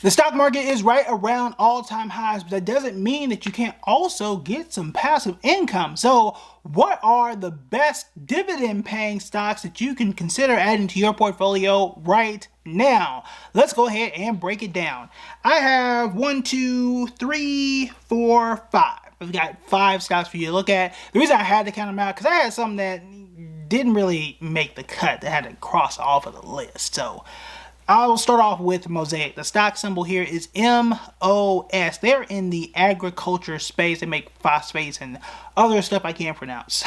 The stock market is right around all-time highs, but that doesn't mean that you can't also get some passive income. So what are the best dividend-paying stocks that you can consider adding to your portfolio right now? Let's go ahead and break it down. I have 1, 2, 3, 4, 5. I've got 5 stocks for you to look at. The reason I had to count them out because I had some that didn't really make the cut that had to cross off of the list. So I'll start off with Mosaic. The stock symbol here is MOS. They're in the agriculture space. They make phosphates and other stuff I can't pronounce.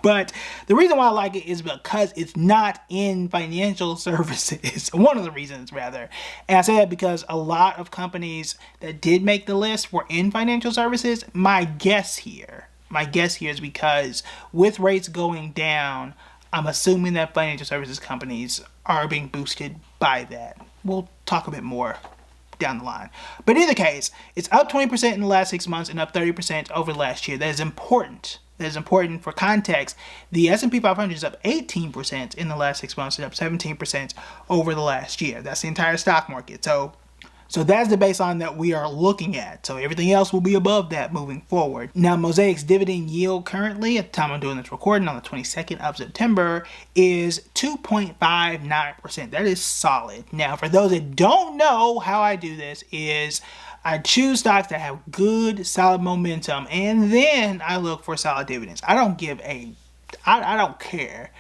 But the reason why I like it is because it's not in financial services. One of the reasons, rather. And I say that because a lot of companies that did make the list were in financial services. My guess here is because with rates going down, I'm assuming that financial services companies are being boosted by that. We'll talk a bit more down the line. But in either case, it's up 20% in the last 6 months and up 30% over last year. That is important. That is important for context. The S&P 500 is up 18% in the last 6 months and up 17% over the last year. That's the entire stock market. So that's the baseline that we are looking at. So everything else will be above that moving forward. Now, Mosaic's dividend yield currently, at the time I'm doing this recording on the 22nd of September, is 2.59%. That is solid. Now, for those that don't know how I do this is I choose stocks that have good, solid momentum, and then I look for solid dividends. I don't care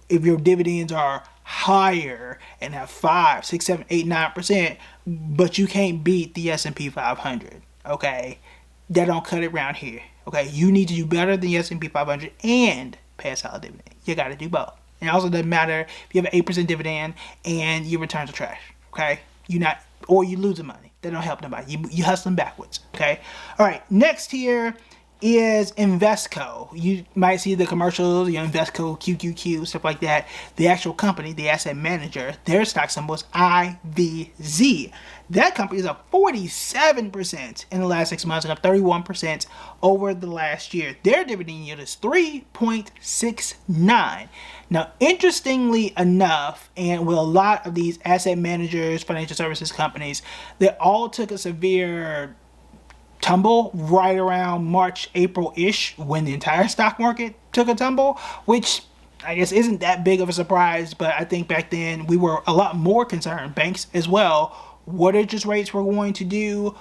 if your dividends are higher and have 5, 6, 7, 8, 9%, but you can't beat the S&P 500. Okay, that don't cut it around here. Okay, you need to do better than the S&P 500 and pay a solid dividend. You got to do both. And it also doesn't matter if you have an 8% dividend and your returns are trash. Okay, or you losing money. That don't help nobody. You hustling backwards. Okay. All right. Next here is Invesco. You might see the commercials, Invesco, QQQ, stuff like that. The actual company, the asset manager, their stock symbol is IVZ. That company is up 47% in the last 6 months and up 31% over the last year. Their dividend yield is 3.69. Now, interestingly enough, and with a lot of these asset managers, financial services companies, they all took a severe tumble right around March, April-ish when the entire stock market took a tumble, which I guess isn't that big of a surprise, but I think back then we were a lot more concerned, banks as well, what interest rates were going to do,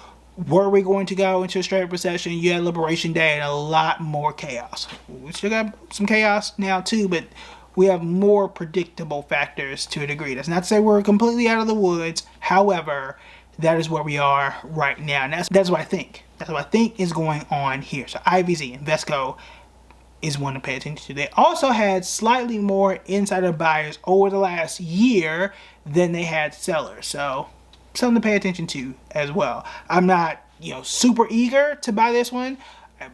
were we going to go into a straight recession. You had Liberation Day and a lot more chaos. We still got some chaos now too, but we have more predictable factors to a degree. That's not to say we're completely out of the woods. However, that is where we are right now. And that's what I think. That's what I think is going on here. So IVZ, Invesco, is one to pay attention to. They also had slightly more insider buyers over the last year than they had sellers. So something to pay attention to as well. I'm not, super eager to buy this one,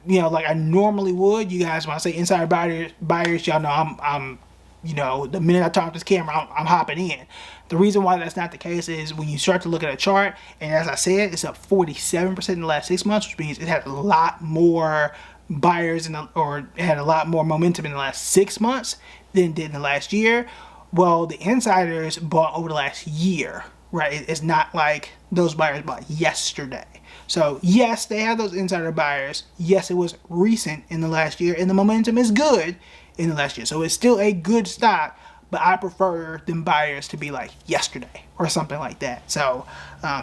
like I normally would. You guys, when I say insider buyers, y'all know I'm the minute I turn off this camera, I'm hopping in. The reason why that's not the case is when you start to look at a chart, and as I said, it's up 47% in the last 6 months, which means it had a lot more buyers or it had a lot more momentum in the last 6 months than it did in the last year. Well, the insiders bought over the last year, right? It's not like those buyers bought yesterday. So yes, they have those insider buyers. Yes, it was recent in the last year, and the momentum is good in the last year. So it's still a good stock, but I prefer them buyers to be like yesterday or something like that. So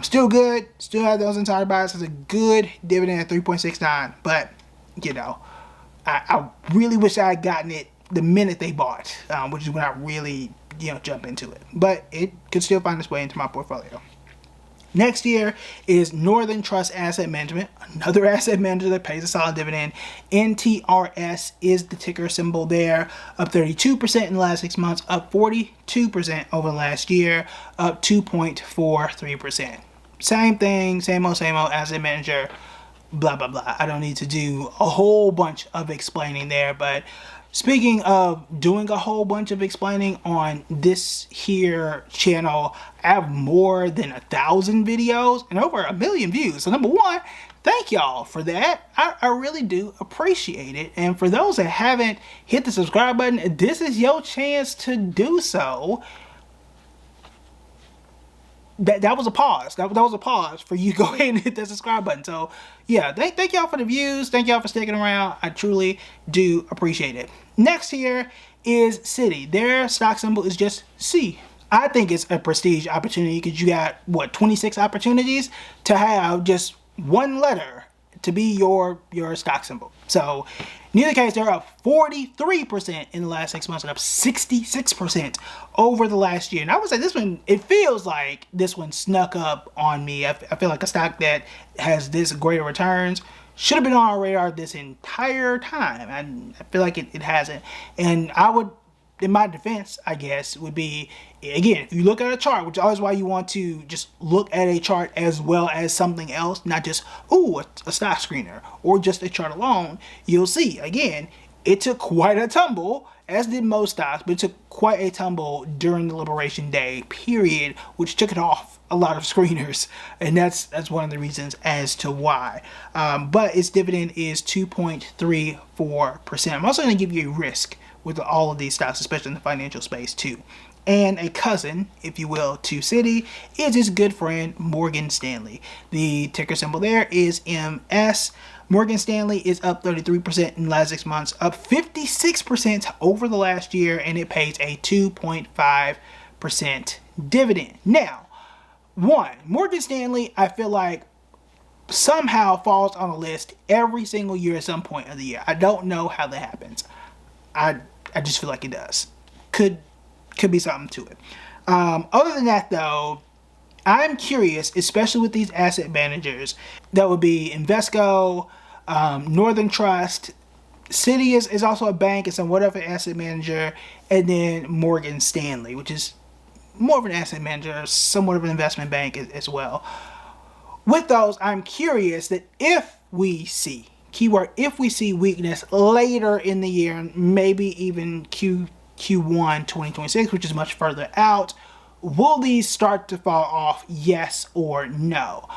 still good. Still have those insider buyers. It's a good dividend at 3.69. But, I really wish I had gotten it the minute they bought, which is when I really, jump into it. But it could still find its way into my portfolio. Next here is Northern Trust Asset Management, another asset manager that pays a solid dividend. NTRS is the ticker symbol there, up 32% in the last 6 months, up 42% over the last year, up 2.43%. Same thing, same old asset manager, blah, blah, blah. I don't need to do a whole bunch of explaining there, but speaking of doing a whole bunch of explaining on this here channel, I have more than 1,000 videos and over 1 million views. So number one, thank y'all for that. I really do appreciate it. And for those that haven't hit the subscribe button, this is your chance to do so. that was a pause. That was a pause for you to go ahead and hit that subscribe button. So yeah, thank y'all for the views. Thank y'all for sticking around. I truly do appreciate it. Next here is Citi. Their stock symbol is just C. I think it's a prestige opportunity because you got, what, 26 opportunities to have just one letter to be your stock symbol. So in either case, they're up 43% in the last 6 months and up 66% over the last year. And I would say this one, it feels like this one snuck up on me. I feel like a stock that has this greater returns should have been on our radar this entire time. I feel like it hasn't. And I would, in my defense, I guess, would be, again, if you look at a chart, which is always why you want to just look at a chart as well as something else, not just, ooh, a stock screener, or just a chart alone, you'll see, again, it took quite a tumble, as did most stocks, but it took quite a tumble during the Liberation Day period, which took it off a lot of screeners, and that's one of the reasons as to why. But its dividend is 2.34%. I'm also going to give you a risk with all of these stocks, especially in the financial space too. And a cousin, if you will, to Citi is his good friend Morgan Stanley. The ticker symbol there is MS. Morgan Stanley is up 33% in the last 6 months, up 56% over the last year, and it pays a 2.5% dividend. Now, Morgan Stanley, I feel like somehow falls on a list every single year at some point of the year. I don't know how that happens. I just feel like it does. Could be something to it. Other than that, though, I'm curious, especially with these asset managers, that would be Invesco, Northern Trust, Citi is also a bank and somewhat of an asset manager, and then Morgan Stanley, which is more of an asset manager, somewhat of an investment bank as well. With those, I'm curious that if we see, keyword, if we see weakness later in the year, maybe even Q1 2026, which is much further out, will these start to fall off, yes or no?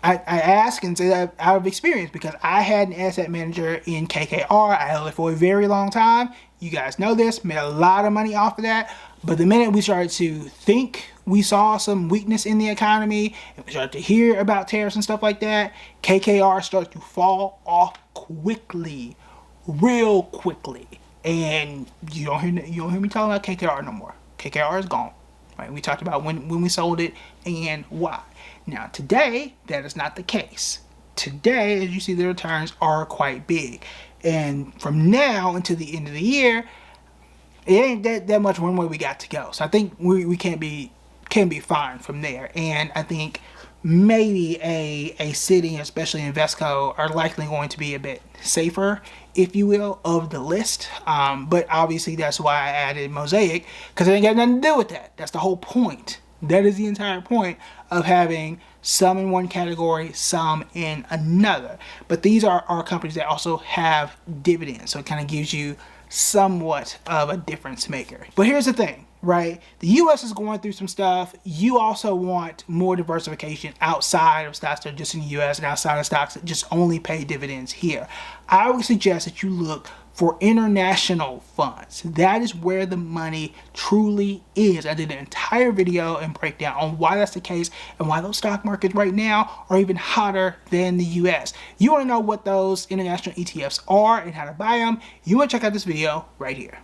I ask and say that out of experience because I had an asset manager in KKR. I held it for a very long time. You guys know this, made a lot of money off of that. But the minute we started to think we saw some weakness in the economy, and we started to hear about tariffs and stuff like that, KKR started to fall off quickly, real quickly. And you don't hear me talking about KKR no more. KKR is gone. Right? We talked about when we sold it and why. Now today, that is not the case. Today, as you see, the returns are quite big. And from now until the end of the year, it ain't that much runway we got to go. So I think we can be fine from there. And I think maybe a Citi, especially Invesco, are likely going to be a bit safer, if you will, of the list. But obviously that's why I added Mosaic, because it ain't got nothing to do with that. That's the whole point. That is the entire point of having some in one category, some in another. But these are companies that also have dividends, so it kind of gives you somewhat of a difference maker. But here's the thing, right? The US is going through some stuff. You also want more diversification outside of stocks that are just in the US and outside of stocks that just only pay dividends here. I would suggest that you look for international funds. That is where the money truly is. I did an entire video and breakdown on why that's the case and why those stock markets right now are even hotter than the US. You want to know what those international ETFs are and how to buy them? You want to check out this video right here.